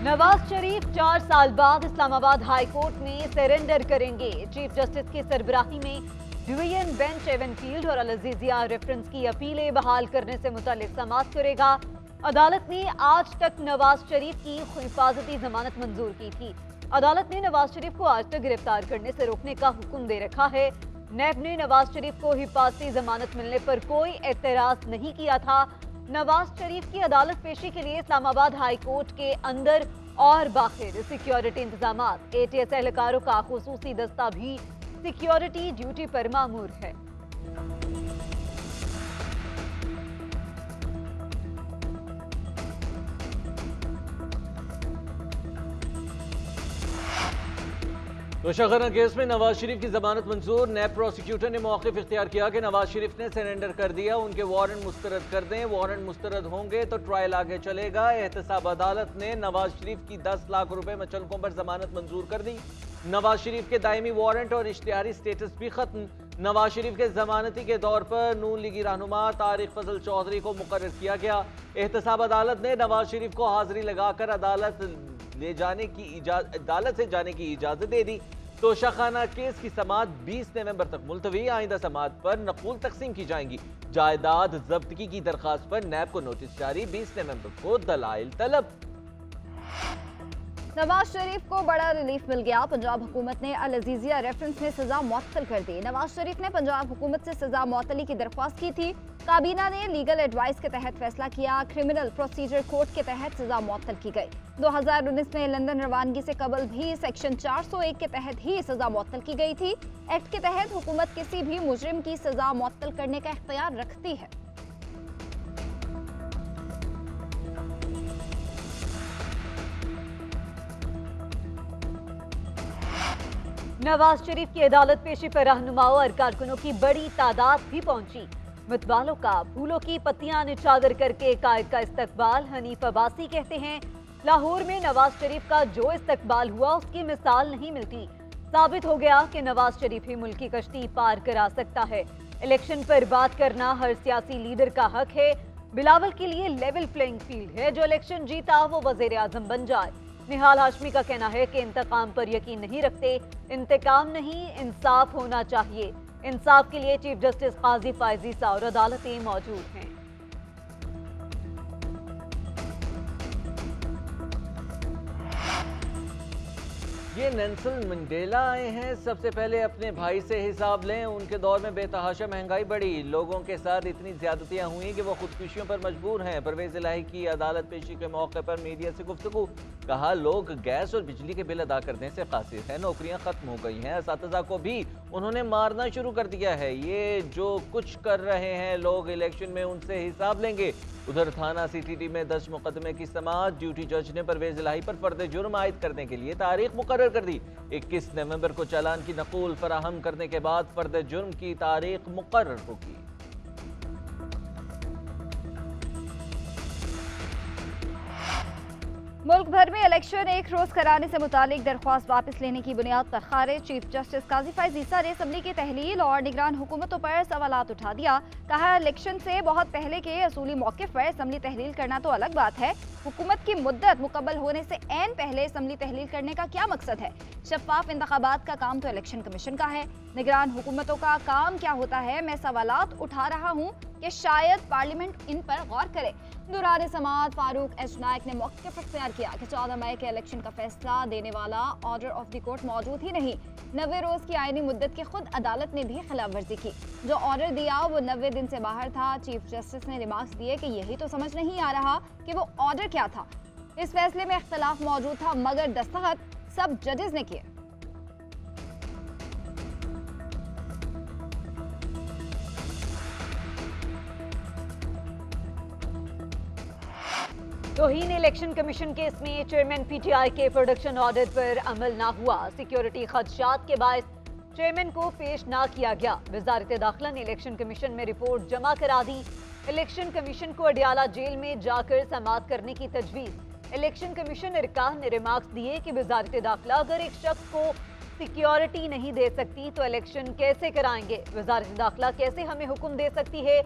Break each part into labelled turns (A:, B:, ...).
A: नवाज शरीफ 4 साल बाद Islamabad high court में सरेंडर करेंगे। चीफ जस्टिस की सरबराही में डिवीजन बेंच एवनफील्ड और अल-अज़ीज़िया रेफरेंस की अपीलें बहाल करने से मुताल्लिक समाअत करेगा। अदालत ने आज तक नवाज शरीफ की हिफाजती जमानत मंजूर की थी। अदालत ने नवाज शरीफ को आज तक गिरफ्तार करने से रोकने का हुक्म दे रखा है। नैब ने नवाज शरीफ को हिफाजती जमानत मिलने पर कोई एतराज नहीं किया था। नवाज शरीफ की अदालत पेशी के लिए इस्लामाबाद हाई कोर्ट के अंदर और बाहर सिक्योरिटी इंतजाम। ATS एहलकारों का खुसूसी दस्ता भी सिक्योरिटी ड्यूटी पर मामूर है।
B: तोशाखाना केस में नवाज शरीफ की जमानत मंजूर। नैब प्रोसिक्यूटर ने मौक़िफ़ इख्तियार किया कि नवाज शरीफ ने सरेंडर कर दिया, उनके वारंट मुस्तरद कर दें। वारंट मुस्तरद होंगे तो ट्रायल आगे चलेगा। एहतसाब अदालत ने नवाज शरीफ की 10 लाख रुपए मचलकों पर जमानत मंजूर कर दी। नवाज शरीफ के दायमी वारंट और इश्तिहारी स्टेटस भी खत्म। नवाज शरीफ के जमानती के तौर पर नून लीगी रहनुमा तारिक फजल चौधरी को मुकर्रर किया गया। एहतसाब अदालत ने नवाज शरीफ को हाजिरी लगाकर अदालत से जाने की इजाजत दे दी। तोशाखाना केस की समाअत 20 नवंबर तक मुलतवी। आइंदा समाअत पर नकूल तकसीम की जाएंगी। जायदाद जब्तगी की दरखास्त पर नैब को नोटिस जारी। 20 नवंबर को दलाइल तलब।
C: नवाज शरीफ को बड़ा रिलीफ मिल गया। पंजाब हुकूमत ने अल-अज़ीज़िया रेफरेंस में सजा मुअत्तल कर दी। नवाज शरीफ ने पंजाब हुकूमत से सजा मुअत्तली की दरख्वास्त की थी। काबीना ने लीगल एडवाइस के तहत फैसला किया। क्रिमिनल प्रोसीजर कोड के तहत सजा मुअत्तल की गई। 2019 में लंदन रवानगी से कबल भी सेक्शन 401 के तहत ही सजा मुअत्तल की गई थी। एक्ट के तहत हुकूमत किसी भी मुजरिम की सजा मुअत्तल करने का इख्तियार रखती है।
A: नवाज शरीफ की अदालत पेशी पर रहनुमाओं और कारकुनों की बड़ी तादाद भी पहुंची। मतवालों का फूलों की पत्तियां निछावर करके कायद का इस्तकबाल। हनीफ अब्बासी कहते हैं लाहौर में नवाज शरीफ का जो इस्तकबाल हुआ उसकी मिसाल नहीं मिलती। साबित हो गया कि नवाज शरीफ ही मुल्क की कश्ती पार करा सकता है। इलेक्शन पर बात करना हर सियासी लीडर का हक है। बिलावल के लिए लेवल प्लेइंग फील्ड है। जो इलेक्शन जीता वो वजीर आजम बन जाए। निहाल हाशमी का कहना है कि इंतकाम पर यकीन नहीं रखते। इंतकाम नहीं, इंसाफ होना चाहिए। इंसाफ के लिए चीफ जस्टिस काजी फायजीसा और अदालतें मौजूद हैं।
B: ये नेल्सन मंडेला आए हैं। सबसे पहले अपने भाई से हिसाब लें। उनके दौर में बेतहाशा महंगाई बढ़ी, लोगों के साथ इतनी ज्यादतियां हुई कि वो खुदकुशियों पर मजबूर हैं। परवेज इलाही की अदालत पेशी के मौके पर मीडिया से गुफ्तगू। कहा लोग गैस और बिजली के बिल अदा करने से कासिर हैं, नौकरियां खत्म हो गई हैं। असातिज़ा को भी उन्होंने मारना शुरू कर दिया है। ये जो कुछ कर रहे हैं लोग इलेक्शन में उनसे हिसाब लेंगे। उधर थाना CTD में 10 मुकदमे की समाअत। ड्यूटी जज ने परवेज इलाही पर फर्द जुर्म आयद करने के लिए तारीख मुकर्रर कर दी। 21 नवंबर को चालान की नकूल फराहम करने के बाद फर्द जुर्म की तारीख मुकर्रर होगी।
C: मुल्क भर में इलेक्शन एक रोज कराने से मुतालिक दरख्वास्त वापस लेने की बुनियाद पर खारिज। चीफ जस्टिस काजी फायजीसा ने असम्बली की तहलील और निगरान हुकूमतों पर सवालात उठा दिया। कहा इलेक्शन से बहुत पहले के असूली मौक़िफ़ पर असम्बली तहलील करना तो अलग बात है। हुकूमत की मुद्दत मुकम्मल होने से ऐन पहले असम्बली तहलील करने का क्या मकसद है? शफाफ इंतखाबात का काम तो इलेक्शन कमीशन का है। निगरान हुकूमतों का काम क्या होता है? मैं सवालात उठा रहा हूँ कि शायद पार्लियामेंट इन पर गौर करे। दुरान समाअत फारूक एच नायक ने मौक़िफ़ इख्तियार किया कि 14 मई के इलेक्शन का फैसला देने वाला ऑर्डर ऑफ द कोर्ट मौजूद ही नहीं। 90 रोज की आईनी मुद्दत की खुद अदालत ने भी खिलाफ वर्जी की। जो ऑर्डर दिया वो 90 दिन से बाहर था। चीफ जस्टिस ने रिमार्क्स दिए कि यही तो समझ नहीं आ रहा कि वो ऑर्डर क्या था। इस फैसले में इख्तलाफ मौजूद था मगर दस्तखत सब जजेस ने किए।
A: तौहीन इलेक्शन कमीशन केस में चेयरमैन PTI के प्रोडक्शन ऑर्डर पर अमल ना हुआ। सिक्योरिटी खदशात के बायस चेयरमैन को पेश ना किया गया। वजारत दाखिला ने इलेक्शन कमीशन में रिपोर्ट जमा करा दी। इलेक्शन कमीशन को अडियाला जेल में जाकर समाअत करने की तजवीज़। इलेक्शन कमीशन अरकान ने रिमार्क्स दिए कि वजारत दाखिला अगर एक शख्स को सिक्योरिटी नहीं दे सकती तो इलेक्शन कैसे कराएंगे? वजारत दाखिला कैसे हमें हुक्म दे सकती है?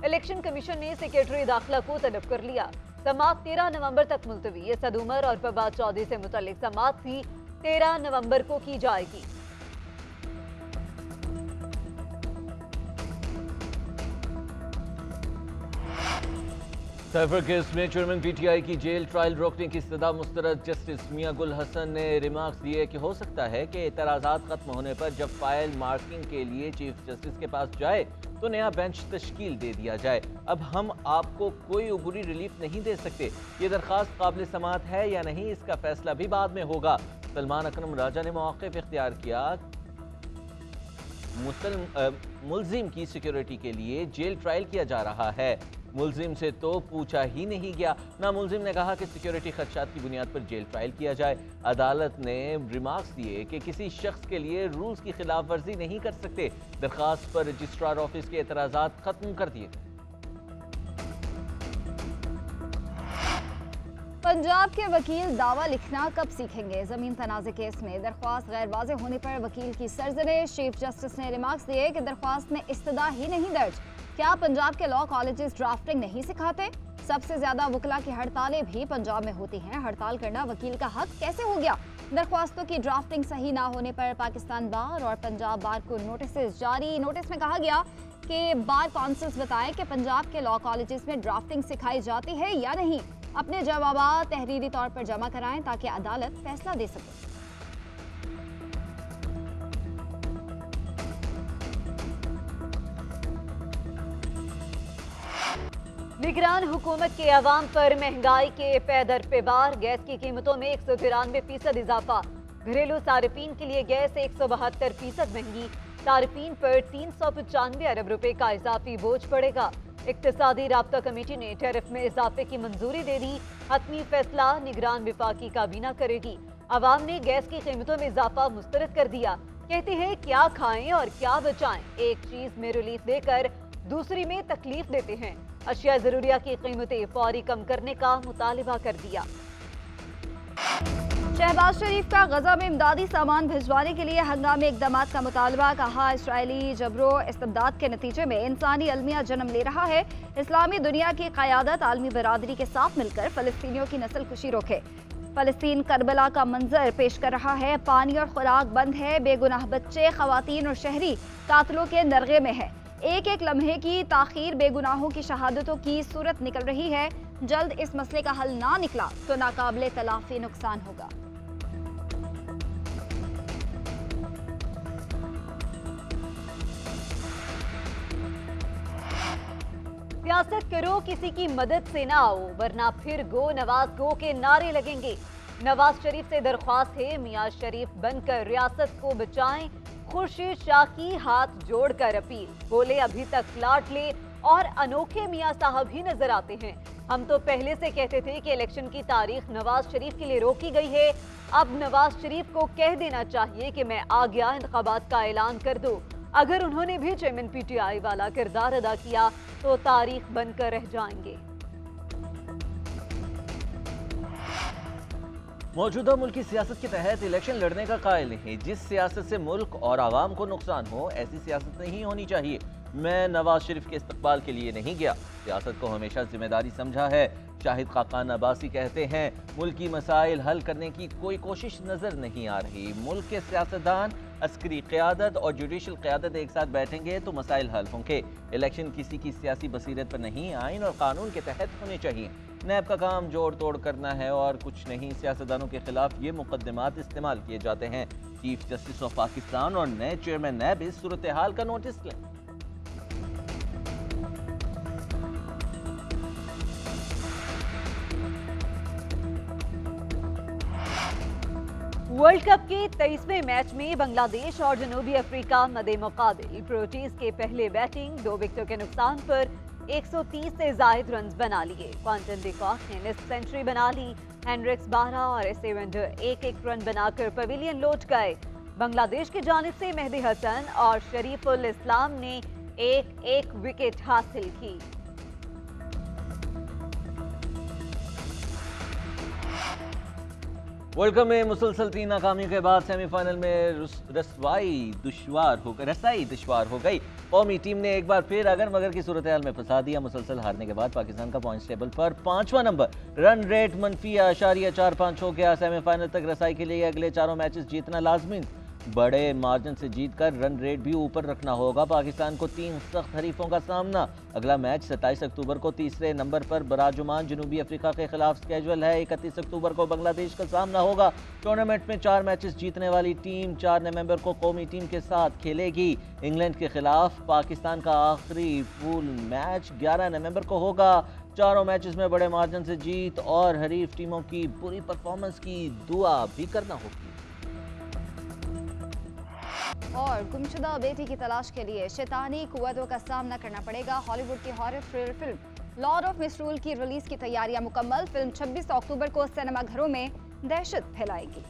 A: इलेक्शन कमीशन ने सेक्रेटरी दाखिला को तलब कर लिया। समाअत 13 नवंबर तक मुलतवी। ये सद उमर और फवाद चौधरी से मुतल्लिक समाअत भी 13 नवंबर को की जाएगी।
B: साइफर केस में चेयरमैन पीटीआई की जेल ट्रायल रोकने की सदा मुस्तरद जस्टिस मियां गुल हसन ने रिमार्क्स दिए कि हो सकता है कि एतराज़ात खत्म होने पर जब फाइल मार्किंग के लिए चीफ जस्टिस के पास जाए तो नया बेंच तश्कील दे दिया जाए। अब हम आपको कोई उबूरी रिलीफ नहीं दे सकते। ये दरखास्त काबिल समाअत है या नहीं, इसका फैसला भी बाद में होगा। सलमान अकरम राजा ने मौक़िफ़ इख्तियार किया। मुल्जिम की सिक्योरिटी के लिए जेल ट्रायल किया जा रहा है। मुल्जिम से तो पूछा ही नहीं गया। ना मुल्जिम ने कहा कि सिक्योरिटी खदशात की बुनियाद पर जेल ट्रायल किया जाए। अदालत ने रिमार्क्स दिए कि किसी शख्स के लिए रूल्स की खिलाफ वर्जी नहीं कर सकते। दरखास्त पर रजिस्ट्रार ऑफिस के एतराज़ात खत्म कर दिए गए।
C: पंजाब के वकील दावा लिखना कब सीखेंगे? जमीन तनाज़े केस में दरख्वास्त गैर वाज़ेह होने पर वकील की सरजनिश। चीफ जस्टिस ने रिमार्क्स दिए कि दरख्वास्त में इस्तदा ही नहीं दर्ज। क्या पंजाब के लॉ कॉलेजेस ड्राफ्टिंग नहीं सिखाते? सबसे ज्यादा वकला की हड़तालें भी पंजाब में होती हैं। हड़ताल करना वकील का हक कैसे हो गया? दरख्वास्तों की ड्राफ्टिंग सही ना होने पर पाकिस्तान बार और पंजाब बार को नोटिस जारी। नोटिस में कहा गया कि बार काउंसिल्स बताएं कि पंजाब के लॉ कॉलेजेस में ड्राफ्टिंग सिखाई जाती है या नहीं। अपने जवाब तहरीरी तौर पर जमा कराएं ताकि अदालत फैसला दे सके।
A: निगरान हुकूमत के अवाम पर महंगाई के पैदर पे वार। गैस की कीमतों में 193% इजाफा। घरेलू सारिफीन के लिए गैस 172% महंगी। सारिफीन पर 395 अरब रुपए का इजाफी बोझ पड़ेगा। इक्तिसादी राब्ता कमेटी ने टैरिफ में इजाफे की मंजूरी दे दी। हतमी फैसला निगरान विफाकी काबीना करेगी। अवाम ने गैस की कीमतों में इजाफा मुस्तरद कर दिया। कहते हैं क्या खाएं और क्या बचाएं। एक चीज में रिलीफ देकर दूसरी में तकलीफ देते हैं। अशिया जरूरिया की कीमतें फौरी कम करने का मुतालिबा कर दिया।
C: शहबाज शरीफ का गजा में इमदादी सामान भिजवाने के लिए हंगामी इकदाम का मुतालबा। कहा इसराइली जबरो इस्तिबदाद के नतीजे में इंसानी अलमिया जन्म ले रहा है। इस्लामी दुनिया की क़यादत आलमी बरादरी के साथ मिलकर फ़लस्तीनियों की नस्ल कुशी रोके। फ़लस्तीन करबला का मंजर पेश कर रहा है। पानी और खुराक बंद है। बेगुनाह बच्चे, ख़वातीन और शहरी कातलों के नरगे में है। एक एक लम्हे की ताखीर बेगुनाहों की शहादतों की सूरत निकल रही है। जल्द इस मसले का हल ना निकला तो नाकाबिले तलाफी नुकसान होगा।
A: सियासत करो किसी की मदद से ना आओ वरना फिर गो नवाज गो के नारे लगेंगे। नवाज शरीफ से दरख्वास्त है मियां शरीफ बनकर रियासत को बचाएं। खुर्शीद शाह की हाथ जोड़कर अपील। बोले अभी तक प्लाट ले और अनोखे मियां साहब ही नजर आते हैं। हम तो पहले से कहते थे कि इलेक्शन की तारीख नवाज शरीफ के लिए रोकी गई है। अब नवाज शरीफ को कह देना चाहिए कि मैं आ गया, इंतखाबात का ऐलान कर दो। अगर उन्होंने भी चेयरमैन पीटीआई वाला किरदार अदा किया तो तारीख बनकर रह जाएंगे।
B: मौजूदा मुल्क की सियासत के तहत इलेक्शन लड़ने का कायल नहीं। जिस सियासत से मुल्क और आवाम को नुकसान हो ऐसी सियासत नहीं होनी चाहिए। मैं नवाज शरीफ के इस्तकबाल के लिए नहीं गया, सियासत को हमेशा जिम्मेदारी समझा है। शाहिद खाकान अब्बासी कहते हैं मुल्की मसाइल हल करने की कोई कोशिश नजर नहीं आ रही। मुल्क के सियासतदान, अस्करी क़यादत और जुडिशल क़यादत एक साथ बैठेंगे तो मसाइल हल होंगे। इलेक्शन किसी की सियासी बसीरत पर नहीं, आइन और कानून के तहत होने चाहिए। नैब का काम जोड़ तोड़ करना है और कुछ नहीं। सियासतदानों के खिलाफ ये मुकदमात इस्तेमाल किए जाते हैं। चीफ जस्टिस ऑफ पाकिस्तान और नए चेयरमैन नैब इस सूरत हाल का नोटिस लें।
A: वर्ल्ड कप के 23वें मैच में बांग्लादेश और जनूबी अफ्रीका मदे मुकाबिल। प्रोटीज के पहले बैटिंग 2 विकेटों के नुकसान पर 130 से जायद रन बना लिए। क्वांटन डिकॉक ने निस्फ सेंचुरी बना ली। हेनरिक्स 12 और एस एवेंडर एक रन बनाकर पवेलियन लौट गए। बांग्लादेश की जानिब से मेहदी हसन और शरीफुल इस्लाम ने एक विकेट हासिल की।
B: वर्ल्ड कप में मुसलसल 3 नाकामियों के बाद सेमीफाइनल में रसाई दुश्वार हो गई। कौमी टीम ने एक बार फिर अगर मगर की सूरत हाल में फंसा दिया। मुसलसल हारने के बाद पाकिस्तान का पॉइंट्स टेबल पर 5वां नंबर, रन रेट -4.45 हो गया। सेमीफाइनल तक रसाई के लिए अगले 4 मैचेस जीतना लाजमी। बड़े मार्जिन से जीतकर रन रेट भी ऊपर रखना होगा। पाकिस्तान को 3 सख्त हरीफों का सामना। अगला मैच 27 अक्टूबर को तीसरे नंबर पर बराजुमान जनूबी अफ्रीका के खिलाफ स्केजुअल है। 31 अक्टूबर को बांग्लादेश का सामना होगा। टूर्नामेंट में 4 मैचेस जीतने वाली टीम 4 नवंबर को कौमी टीम के साथ खेलेगी। इंग्लैंड के खिलाफ पाकिस्तान का आखिरी पूल मैच 11 नवंबर को होगा। चारों मैचेस में बड़े मार्जिन से जीत और हरीफ टीमों की बुरी परफॉर्मेंस की दुआ भी करना होगी।
C: और गुमशुदा बेटी की तलाश के लिए शैतानी कुव्वतों का सामना करना पड़ेगा। हॉलीवुड की horror thriller film Lord of मिसरूल की रिलीज की तैयारियां मुकम्मल। फिल्म 26 अक्टूबर को सिनेमाघरों में दहशत फैलाएगी।